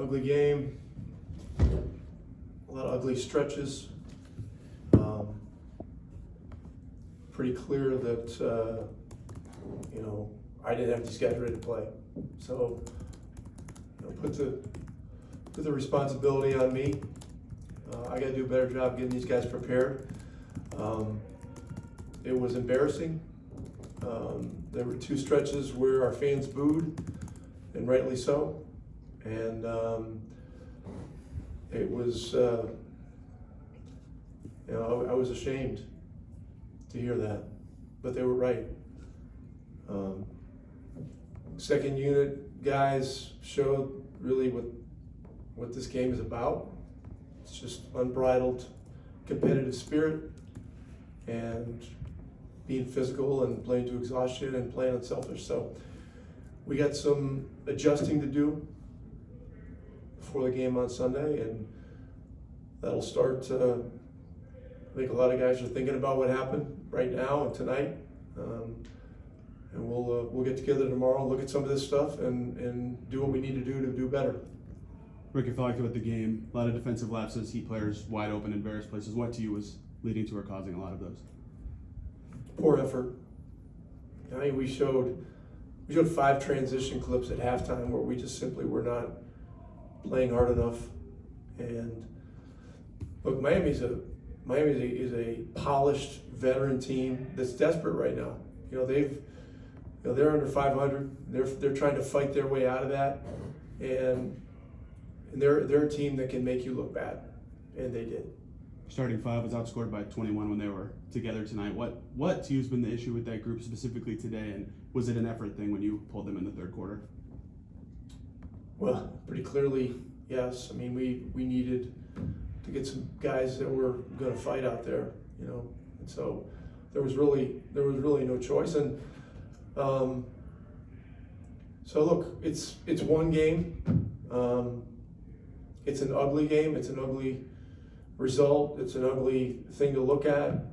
ugly game, a lot of ugly stretches. Pretty clear that, I didn't have these guys ready to play. So, put the responsibility on me. I got to do a better job getting these guys prepared. It was embarrassing. There were two stretches where our fans booed, and rightly so. And it was, I was ashamed to hear that, but they were right. Second unit guys showed really what this game is about. It's just unbridled competitive spirit and being physical and playing to exhaustion and playing unselfish. So we got some adjusting to do before the game on Sunday, and that'll start. I think a lot of guys are thinking about what happened right now and tonight, and we'll get together tomorrow, look at some of this stuff, and do what we need to do better. Rick, it felt like throughout the game, a lot of defensive lapses, Heat players wide open in various places. What to you was leading to or causing a lot of those? Poor effort. I mean, we showed 5 transition clips at halftime where we just simply were not playing hard enough. And look, Miami is a polished veteran team that's desperate right now. They're under 500. They're trying to fight their way out of that, and they're a team that can make you look bad, and they did. Starting 5 was outscored by 21 when they were together tonight. What to you has been the issue with that group specifically today, and was it an effort thing when you pulled them in the third quarter? Well, pretty clearly, yes. I mean, we needed to get some guys that were going to fight out there, and so there was really no choice. And so look, it's one game. It's an ugly game. It's an ugly result. It's an ugly thing to look at,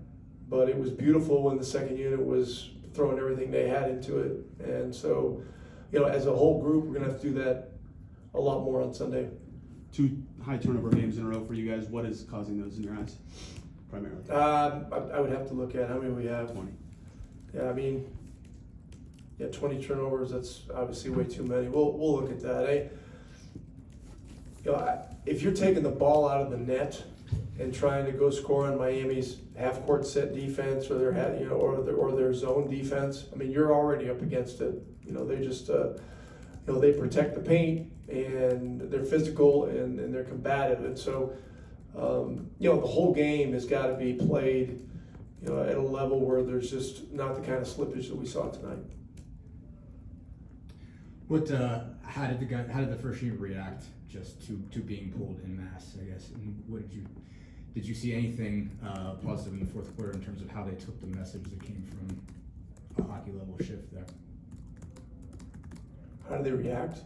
but it was beautiful when the second unit was throwing everything they had into it. And so, as a whole group, we're going to have to do that a lot more on Sunday. 2 high turnover games in a row for you guys. What is causing those in your eyes, primarily? I would have to look at how many we have. 20. Yeah, 20 turnovers. That's obviously way too many. We'll look at that. If you're taking the ball out of the net and trying to go score on Miami's half-court set defense or their zone defense, I mean, you're already up against it. They just they protect the paint, and they're physical and they're combative, and so the whole game has got to be played at a level where there's just not the kind of slippage that we saw tonight. How did the first unit react just to being pulled en masse, I guess? And did you see anything positive in the fourth quarter in terms of how they took the message that came from a hockey level shift there? How do they react?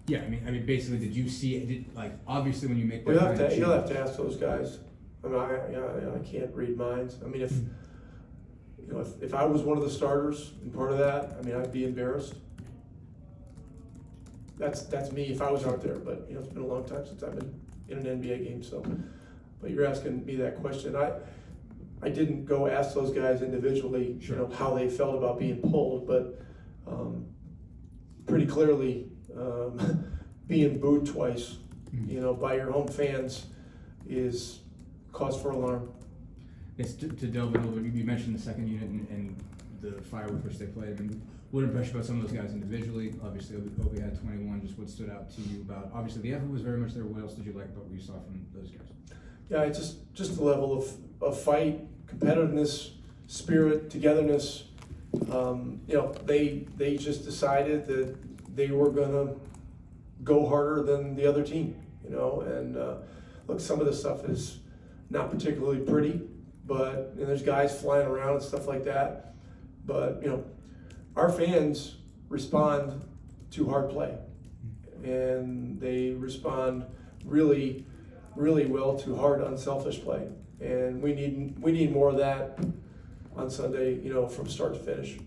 Yeah, I mean, basically, did you see? Obviously, when you make that You'll have to ask those guys. I mean, I can't read minds. I mean, if I was one of the starters and part of that, I mean, I'd be embarrassed. That's me if I was out there, but it's been a long time since I've been in an NBA game. So, but you're asking me that question. I didn't go ask those guys individually, sure, how they felt about being pulled, but pretty clearly, being booed twice, by your home fans is cause for alarm. Yes, to delve in a little bit, you mentioned the second unit and the fire with which they played. I mean, what impressed you about some of those guys individually? Obviously, Obi had 21. Just what stood out to you about? Obviously, the effort was very much there. What else did you like about what you saw from those guys? Yeah, it's just the level of fight, competitiveness, spirit, togetherness. They just decided that they were gonna go harder than the other team. And look, some of this stuff is not particularly pretty, but there's guys flying around and stuff like that. But our fans respond to hard play, and they respond really, really well to hard, unselfish play. And we need more of that on Sunday, from start to finish.